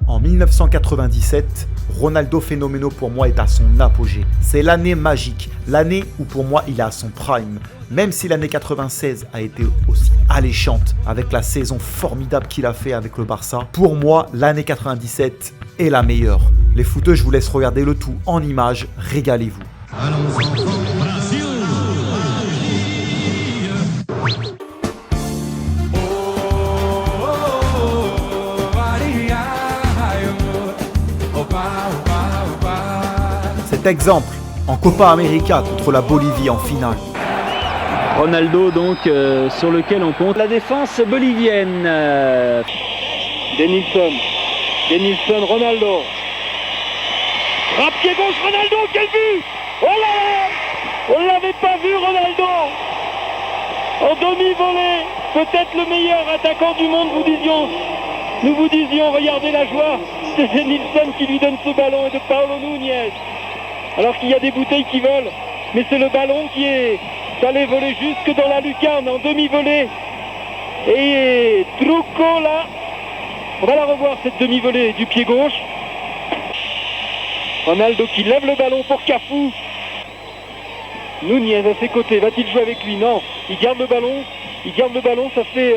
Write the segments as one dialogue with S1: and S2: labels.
S1: En 1997, Ronaldo Phénoméno pour moi est à son apogée. C'est l'année magique, l'année où pour moi il est à son prime. Même si l'année 96 a été aussi alléchante avec la saison formidable qu'il a fait avec le Barça, pour moi l'année 97 est la meilleure. Les footeux, je vous laisse regarder le tout en images, régalez-vous. Cet exemple en Copa América contre la Bolivie en finale.
S2: Ronaldo donc sur lequel on compte la défense bolivienne. Denilson, Ronaldo. Frappe pied gauche, Ronaldo, quel but! Oh là! On l'avait pas vu, Ronaldo! En demi-volée, peut-être le meilleur attaquant du monde, nous vous disions, regardez la joie de Denilson qui lui donne ce ballon et de Paulo Núñez. Alors qu'il y a des bouteilles qui volent, mais c'est le ballon qui est allé voler jusque dans la lucarne en demi-volée. Et Truco là, on va la revoir cette demi-volée du pied gauche. Ronaldo qui lève le ballon pour Cafu. Núñez à ses côtés, va-t-il jouer avec lui? Non, il garde le ballon, ça fait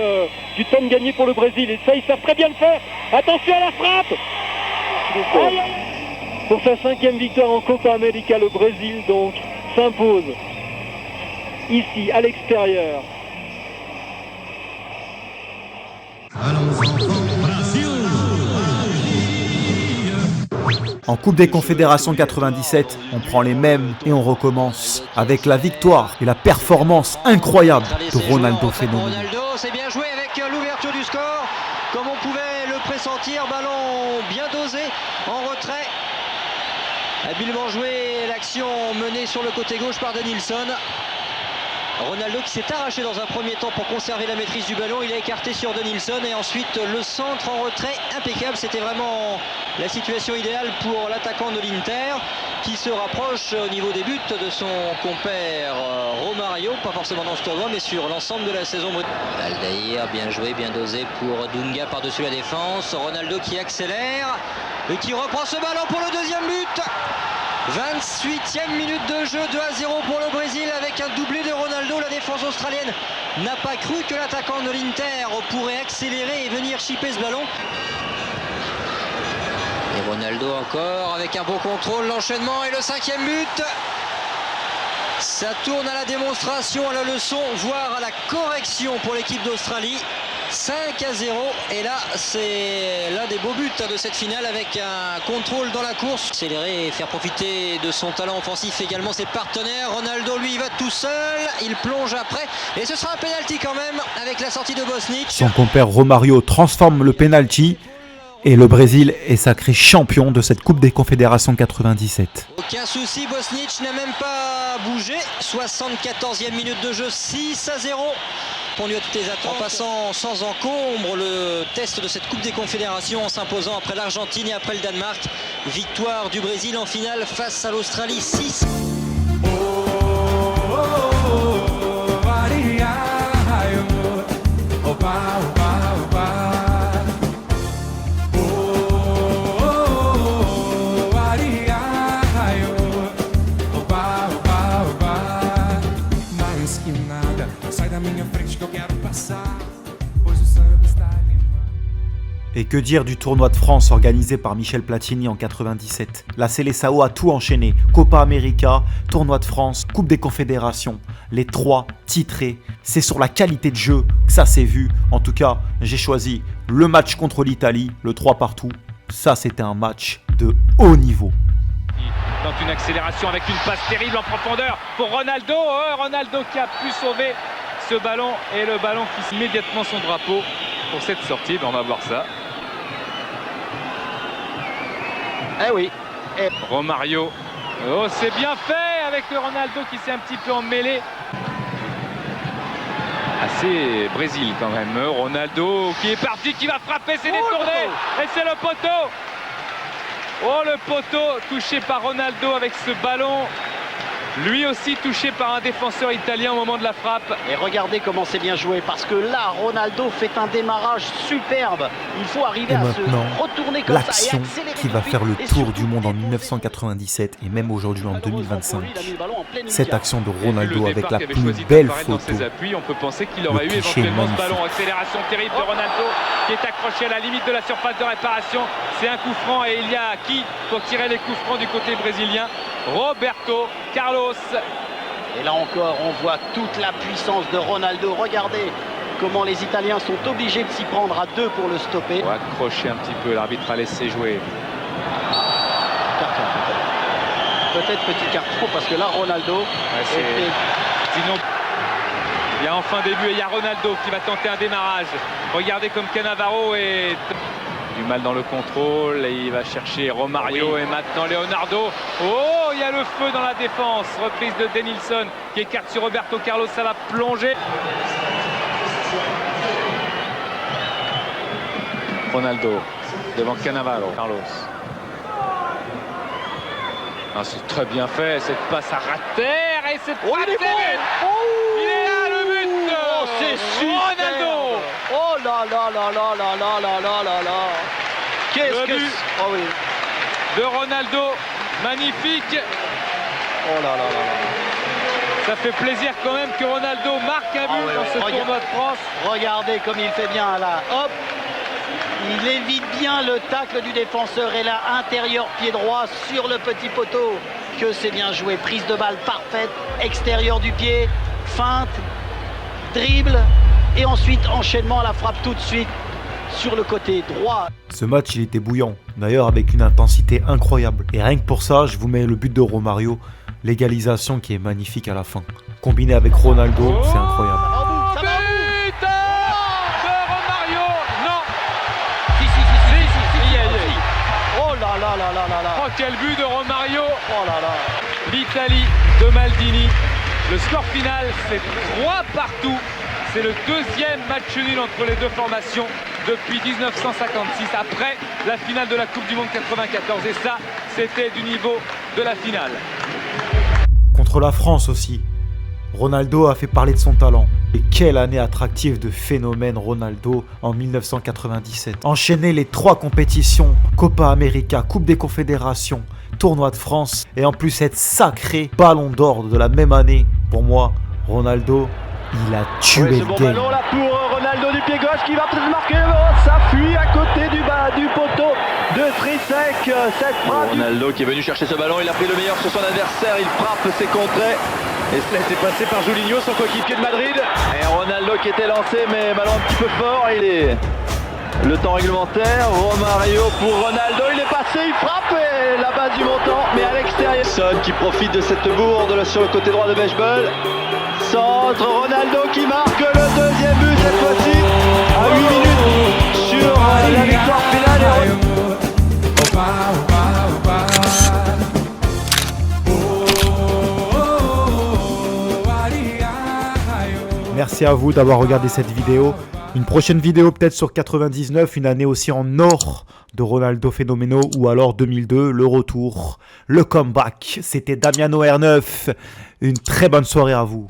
S2: du temps de gagner pour le Brésil. Et ça, ils savent très bien le faire. Attention à la frappe. Aïe, aïe. Pour sa 5e victoire en Copa América, le Brésil donc s'impose ici à l'extérieur.
S1: En Coupe des Confédérations 97, on prend les mêmes et on recommence avec la victoire et la performance incroyable de Ronaldo Phénoméno.
S3: Ronaldo, c'est bien joué avec l'ouverture du score, comme on pouvait le pressentir, ballon bien dosé en retrait. Habilement joué, l'action menée sur le côté gauche par Denilson. Ronaldo qui s'est arraché dans un premier temps pour conserver la maîtrise du ballon, il a écarté sur Denilson et ensuite le centre en retrait impeccable. C'était vraiment la situation idéale pour l'attaquant de l'Inter qui se rapproche au niveau des buts de son compère Romario, pas forcément dans ce tournoi mais sur l'ensemble de la saison. Aldaïr, bien joué, bien dosé pour Dunga par-dessus la défense. Ronaldo qui accélère et qui reprend ce ballon pour le deuxième but. 28e minute de jeu, 2-0 pour le Brésil avec un doublé de Ronaldo. La défense australienne n'a pas cru que l'attaquant de l'Inter pourrait accélérer et venir chipper ce ballon. Et Ronaldo encore avec un beau contrôle, l'enchaînement et le 5e but. Ça tourne à la démonstration, à la leçon, voire à la correction pour l'équipe d'Australie. 5-0 et là c'est l'un des beaux buts de cette finale avec un contrôle dans la course. Accélérer et faire profiter de son talent offensif également ses partenaires. Ronaldo lui va tout seul, il plonge après et ce sera un penalty quand même avec la sortie de Bosnić.
S1: Son compère Romario transforme le penalty et le Brésil est sacré champion de cette Coupe des Confédérations 97.
S3: Aucun souci, Bosnić n'a même pas bougé. 74e minute de jeu, 6-0. Répondu à toutes les attentes, en passant sans encombre le test de cette Coupe des Confédérations en s'imposant après l'Argentine et après le Danemark. Victoire du Brésil en finale face à l'Australie 6.
S1: Et que dire du tournoi de France organisé par Michel Platini en 97? La Seleção a tout enchaîné, Copa América, tournoi de France, Coupe des Confédérations, les 3 titrés. C'est sur la qualité de jeu que ça s'est vu. En tout cas, j'ai choisi le match contre l'Italie, le 3-partout. Ça, c'était un match de haut niveau.
S4: Dans une accélération avec une passe terrible en profondeur pour Ronaldo. Ronaldo qui a pu sauver ce ballon et le ballon qui immédiatement son drapeau pour cette sortie. On va voir ça. Eh oui. Et Romario. Oh, c'est bien fait avec le Ronaldo qui s'est un petit peu emmêlé. Assez Brésil quand même. Ronaldo qui est parti, qui va frapper, c'est détourné. Et c'est le poteau. Oh, le poteau touché par Ronaldo avec ce ballon Lui aussi touché par un défenseur italien au moment de la frappe.
S5: Et regardez comment c'est bien joué, parce que là, Ronaldo fait un démarrage superbe. Il faut arriver à se retourner comme ça et
S1: l'action
S5: accélérer
S1: qui va
S5: tout de
S1: faire le
S5: suite, et
S1: tour
S5: surtout
S1: du monde en
S5: déposer.
S1: 1997 et même aujourd'hui en 2025. Cette
S5: Cette
S1: action de
S4: Et vu
S1: Ronaldo
S4: le
S1: avec
S4: départ
S1: la
S4: qu'avait
S1: plus
S4: choisi
S1: belle
S4: Taffarel dans
S1: photo.
S4: ses appuis, on peut penser qu'il aurait eu
S1: cliché
S4: éventuellement ce
S1: magnifique.
S4: ballon. Accélération terrible de Ronaldo qui est accroché à la limite de la surface de réparation. C'est un coup franc et il y a qui pour tirer les coups francs du côté brésilien? Roberto Carlos.
S5: Et là encore, on voit toute la puissance de Ronaldo. Regardez comment les Italiens sont obligés de s'y prendre à deux pour le stopper.
S4: Pour accrocher un petit peu, l'arbitre a laissé jouer.
S5: Carton, peut-être petit carton, parce que là, Ronaldo était...
S4: Sinon, il y a enfin début et il y a Ronaldo qui va tenter un démarrage. Regardez comme Cannavaro est du mal dans le contrôle et il va chercher Romario et maintenant Leonardo. Oh, il y a le feu dans la défense. Reprise de Denilson qui écarte sur Roberto Carlos, ça va plonger. Ronaldo devant Cannavaro. Carlos. Ah, c'est très bien fait, cette passe à terre et cette
S5: Oh, il est bon.
S4: Il est là le but.
S5: Oh, c'est super.
S4: Ronaldo.
S5: Oh là là là là là là là là là là. Qu'est-ce
S4: Le
S5: que
S4: but.
S5: c'est? Oh oui.
S4: De Ronaldo, magnifique.
S5: Oh là là là là.
S4: Ça fait plaisir quand même que Ronaldo marque un but
S5: Ah ouais,
S4: dans ce
S5: regarde.
S4: tournoi de France.
S5: Regardez comme il fait bien là. Hop. Il évite bien le tacle du défenseur et là, intérieur pied droit sur le petit poteau. Que c'est bien joué. Prise de balle parfaite. Extérieur du pied. Feinte. Dribble. Et ensuite enchaînement à la frappe tout de suite sur le côté droit.
S1: Ce match, il était bouillant, d'ailleurs avec une intensité incroyable. Et rien que pour ça, je vous mets le but de Romario, l'égalisation qui est magnifique à la fin. Combiné avec Ronaldo, c'est incroyable.
S5: Ça va,
S4: But de Romario. Non.
S5: Si. Oh là là là là là là.
S4: Oh, quel but de Romario.
S5: Oh là là.
S4: L'Italie de Maldini. Le score final, c'est 3 partout. C'est le deuxième match nul entre les deux formations depuis 1956, après la finale de la Coupe du Monde 94. Et ça, c'était du niveau de la finale.
S1: Contre la France aussi, Ronaldo a fait parler de son talent. Et quelle année attractive de phénomène Ronaldo en 1997. Enchaîner les 3 compétitions, Copa América, Coupe des Confédérations, Tournoi de France, et en plus être sacré Ballon d'Or de la même année. Pour moi, Ronaldo, il a tué
S2: Oui, ce
S1: le
S2: bon
S1: game.
S2: ballon là pour Ronaldo du pied gauche qui va peut-être marquer. Oh, ça fuit à côté du poteau de Trisek. Cette frappe.
S6: Ronaldo qui est venu chercher ce ballon, il a pris le meilleur sur son adversaire, il frappe, c'est contré.
S2: Et cela a été passé par Julinho, son coéquipier de Madrid.
S6: Et Ronaldo qui était lancé, mais ballon un petit peu fort. Il est le temps réglementaire. Romario pour Ronaldo, il est passé, il frappe et la base du montant, mais à l'extérieur. Son qui profite de cette bourde sur le côté droit de Bechbel. Centre, Ronaldo qui marque le deuxième but cette fois-ci à 8 minutes sur la victoire finale.
S1: Merci à vous d'avoir regardé cette vidéo. Une prochaine vidéo peut-être sur 99, une année aussi en or de Ronaldo Phénoméno, ou alors 2002, le retour, le comeback. C'était Damiano R9. Une très bonne soirée à vous.